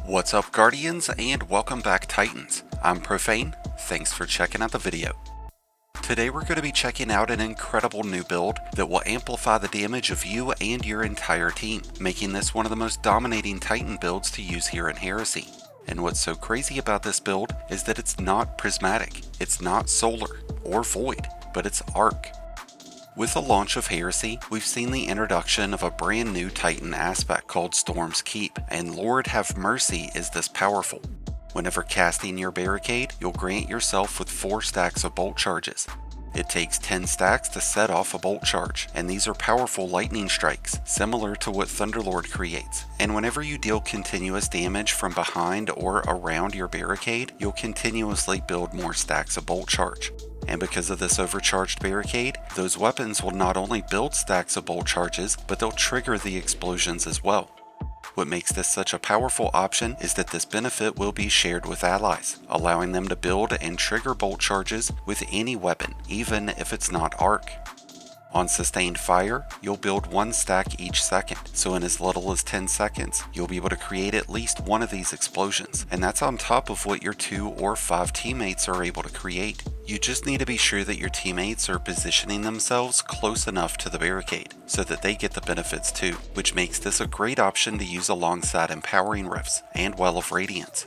What's up, Guardians, and welcome back, Titans. I'm Profane. Thanks for checking out the video. Today we're going to be checking out an incredible new build that will amplify the damage of you and your entire team, making this one of the most dominating Titan builds to use here in Heresy. And what's so crazy about this build is that it's not prismatic, it's not solar or void, but it's arc. With the launch of Heresy, we've seen the introduction of a brand new Titan aspect called Storm's Keep, and Lord have mercy is this powerful. Whenever casting your Barricade, you'll grant yourself with 4 stacks of bolt charges. It takes 10 stacks to set off a bolt charge, and these are powerful lightning strikes, similar to what Thunderlord creates. And whenever you deal continuous damage from behind or around your Barricade, you'll continuously build more stacks of bolt charge. And because of this overcharged Barricade, those weapons will not only build stacks of bolt charges, but they'll trigger the explosions as well. What makes this such a powerful option is that this benefit will be shared with allies, allowing them to build and trigger bolt charges with any weapon, even if it's not arc. On sustained fire, you'll build 1 stack each second, so in as little as 10 seconds, you'll be able to create at least one of these explosions, and that's on top of what your 2 or 5 teammates are able to create. You just need to be sure that your teammates are positioning themselves close enough to the Barricade, so that they get the benefits too, which makes this a great option to use alongside Empowering Rifts and Well of Radiance.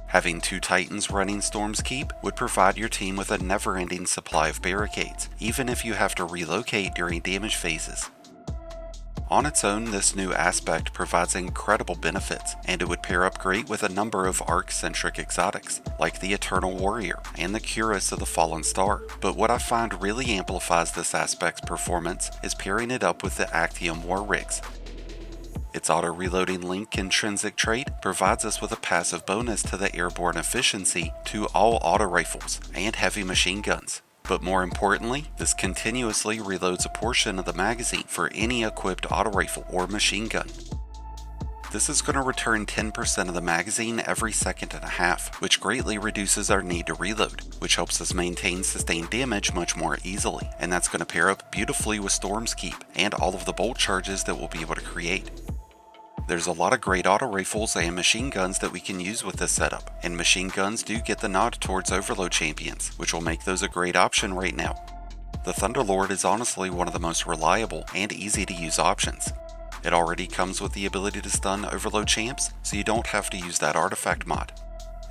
Having 2 Titans running Storm's Keep would provide your team with a never-ending supply of barricades, even if you have to relocate during damage phases. On its own, this new aspect provides incredible benefits, and it would pair up great with a number of arc-centric exotics, like the Eternal Warrior and the Cuirass of the Fallen Star. But what I find really amplifies this aspect's performance is pairing it up with the Actium war rigs. Its auto-reloading link intrinsic trait provides us with a passive bonus to the airborne efficiency to all auto rifles and heavy machine guns. But more importantly, this continuously reloads a portion of the magazine for any equipped auto rifle or machine gun. This is going to return 10% of the magazine every second and a half, which greatly reduces our need to reload, which helps us maintain sustained damage much more easily, and that's going to pair up beautifully with Storm's Keep and all of the bolt charges that we'll be able to create. There's a lot of great auto rifles and machine guns that we can use with this setup, and machine guns do get the nod towards overload champions, which will make those a great option right now. The Thunderlord is honestly one of the most reliable and easy to use options. It already comes with the ability to stun overload champs, so you don't have to use that artifact mod.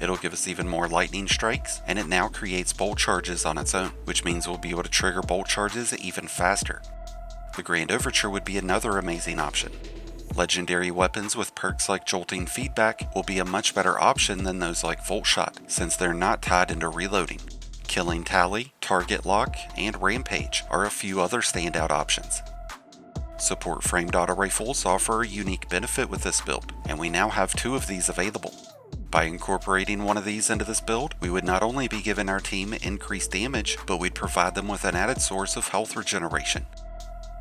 It'll give us even more lightning strikes, and it now creates bolt charges on its own, which means we'll be able to trigger bolt charges even faster. The Grand Overture would be another amazing option. Legendary weapons with perks like Jolting Feedback will be a much better option than those like Volt Shot, since they're not tied into reloading. Killing Tally, Target Lock, and Rampage are a few other standout options. Support framed auto rifles offer a unique benefit with this build, and we now have 2 of these available. By incorporating one of these into this build, we would not only be giving our team increased damage, but we'd provide them with an added source of health regeneration.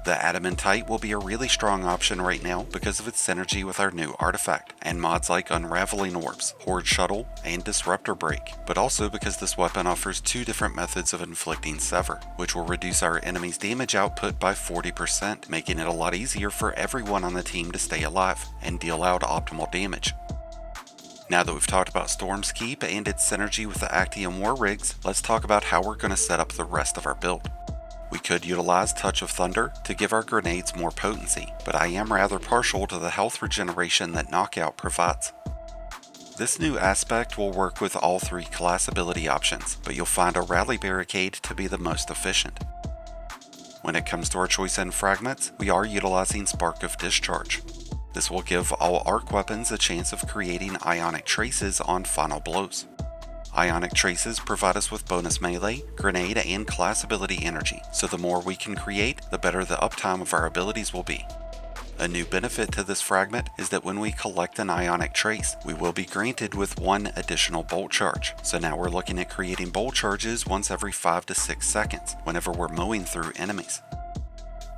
The Adamantite will be a really strong option right now because of its synergy with our new artifact, and mods like Unraveling Orbs, Horde Shuttle, and Disruptor Break, but also because this weapon offers 2 different methods of inflicting Sever, which will reduce our enemy's damage output by 40%, making it a lot easier for everyone on the team to stay alive and deal out optimal damage. Now that we've talked about Storm's Keep and its synergy with the Actium war rigs, let's talk about how we're going to set up the rest of our build. We could utilize Touch of Thunder to give our grenades more potency, but I am rather partial to the health regeneration that Knockout provides. This new aspect will work with all 3 class ability options, but you'll find a Rally Barricade to be the most efficient. When it comes to our choice in Fragments, we are utilizing Spark of Discharge. This will give all arc weapons a chance of creating ionic traces on final blows. Ionic traces provide us with bonus melee, grenade, and class ability energy, so the more we can create, the better the uptime of our abilities will be. A new benefit to this fragment is that when we collect an ionic trace, we will be granted with 1 additional bolt charge, so now we're looking at creating bolt charges once every 5 to 6 seconds, whenever we're mowing through enemies.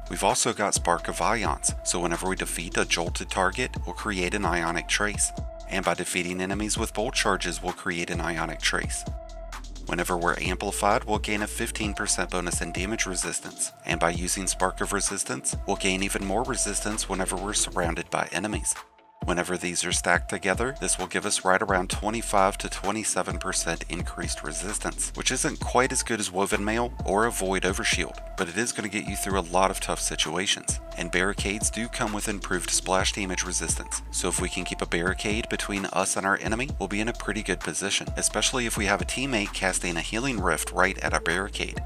We've also got Spark of Ions, so whenever we defeat a jolted target, we'll create an ionic trace. And by defeating enemies with bolt charges, we'll create an ionic trace. Whenever we're amplified, we'll gain a 15% bonus in damage resistance, and by using Spark of Resistance, we'll gain even more resistance whenever we're surrounded by enemies. Whenever these are stacked together, this will give us right around 25 to 27% increased resistance, which isn't quite as good as Woven Mail or a Void Overshield, but it is going to get you through a lot of tough situations. And barricades do come with improved splash damage resistance, so if we can keep a barricade between us and our enemy, we'll be in a pretty good position, especially if we have a teammate casting a healing rift right at our barricade.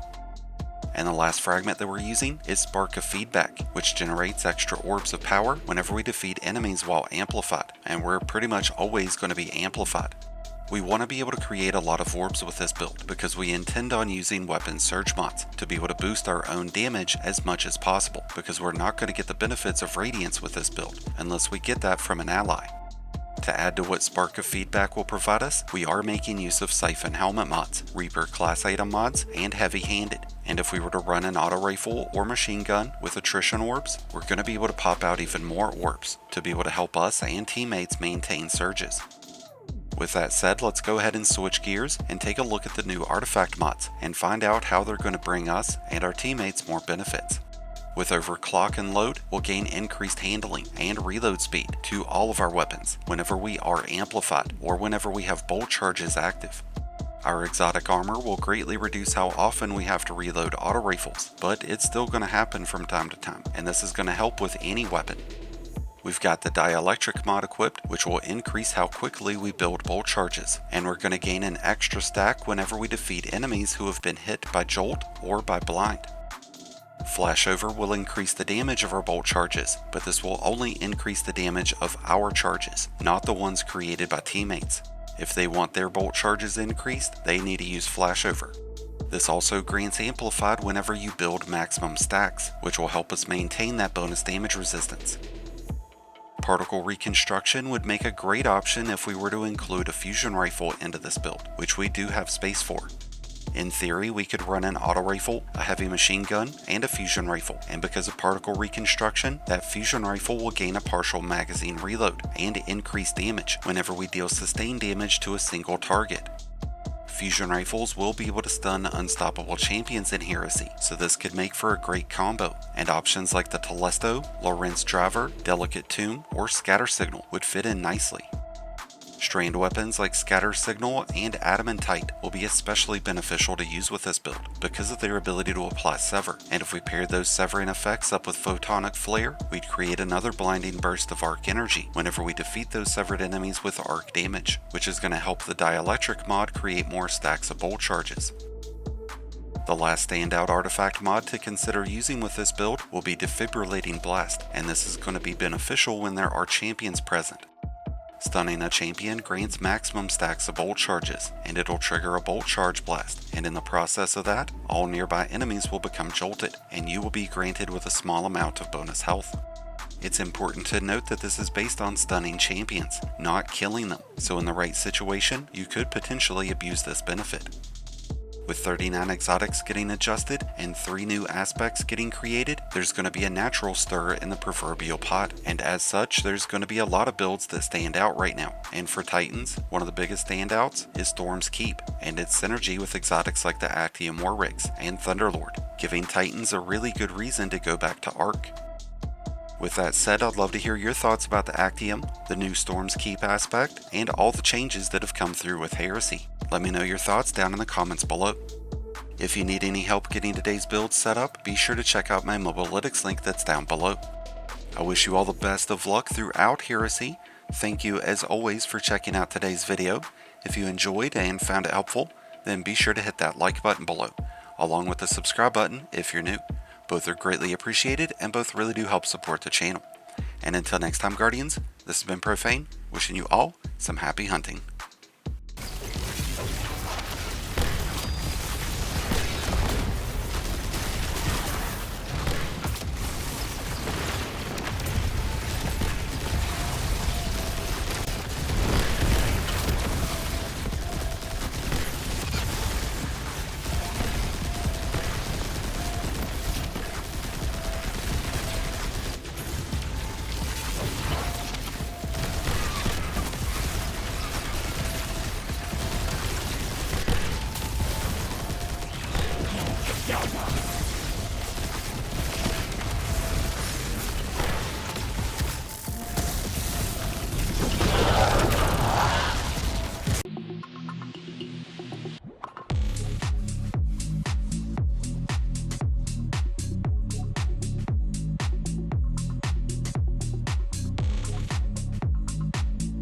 And the last fragment that we're using is Spark of Feedback, which generates extra orbs of power whenever we defeat enemies while amplified, and we're pretty much always going to be amplified. We want to be able to create a lot of orbs with this build because we intend on using weapon surge mods to be able to boost our own damage as much as possible, because we're not going to get the benefits of Radiance with this build unless we get that from an ally. To add to what Spark of Feedback will provide us, we are making use of Siphon Helmet mods, Reaper class item mods, and Heavy Handed. And if we were to run an auto rifle or machine gun with attrition orbs, we're going to be able to pop out even more orbs to be able to help us and teammates maintain surges. With that said, let's go ahead and switch gears and take a look at the new artifact mods and find out how they're going to bring us and our teammates more benefits. With overclock and load, we'll gain increased handling and reload speed to all of our weapons whenever we are amplified or whenever we have bolt charges active. Our exotic armor will greatly reduce how often we have to reload auto rifles, but it's still going to happen from time to time, and this is going to help with any weapon. We've got the dielectric mod equipped, which will increase how quickly we build bolt charges, and we're going to gain an extra stack whenever we defeat enemies who have been hit by jolt or by blind. Flashover will increase the damage of our bolt charges, but this will only increase the damage of our charges, not the ones created by teammates. If they want their bolt charges increased, they need to use Flashover. This also grants Amplified whenever you build maximum stacks, which will help us maintain that bonus damage resistance. Particle Reconstruction would make a great option if we were to include a fusion rifle into this build, which we do have space for. In theory, we could run an auto rifle, a heavy machine gun, and a fusion rifle, and because of particle reconstruction, that fusion rifle will gain a partial magazine reload and increase damage whenever we deal sustained damage to a single target. Fusion rifles will be able to stun unstoppable champions in Heresy, so this could make for a great combo, and options like the Telesto, Lorentz Driver, Delicate Tomb, or Scatter Signal would fit in nicely. Strained weapons like Scatter Signal and Adamantite will be especially beneficial to use with this build because of their ability to apply Sever, and if we paired those severing effects up with Photonic Flare, we'd create another blinding burst of arc energy whenever we defeat those severed enemies with arc damage, which is going to help the dielectric mod create more stacks of bolt charges. The last standout artifact mod to consider using with this build will be Defibrillating Blast, and this is going to be beneficial when there are champions present. Stunning a champion grants maximum stacks of bolt charges, and it'll trigger a bolt charge blast, and in the process of that, all nearby enemies will become jolted, and you will be granted with a small amount of bonus health. It's important to note that this is based on stunning champions, not killing them, so in the right situation, you could potentially abuse this benefit. With 39 exotics getting adjusted and 3 new aspects getting created, there's going to be a natural stir in the proverbial pot, and as such, there's going to be a lot of builds that stand out right now. And for Titans, one of the biggest standouts is Storm's Keep, and its synergy with exotics like the Actium War Rigs and Thunderlord, giving Titans a really good reason to go back to Arc. With that said, I'd love to hear your thoughts about the Actium, the new Storm's Keep aspect, and all the changes that have come through with Heresy. Let me know your thoughts down in the comments below. If you need any help getting today's build set up, be sure to check out my Mobalytics link that's down below. I wish you all the best of luck throughout Heresy. Thank you as always for checking out today's video. If you enjoyed and found it helpful, then be sure to hit that like button below, along with the subscribe button if you're new. Both are greatly appreciated and both really do help support the channel. And until next time, Guardians, this has been Profane, wishing you all some happy hunting.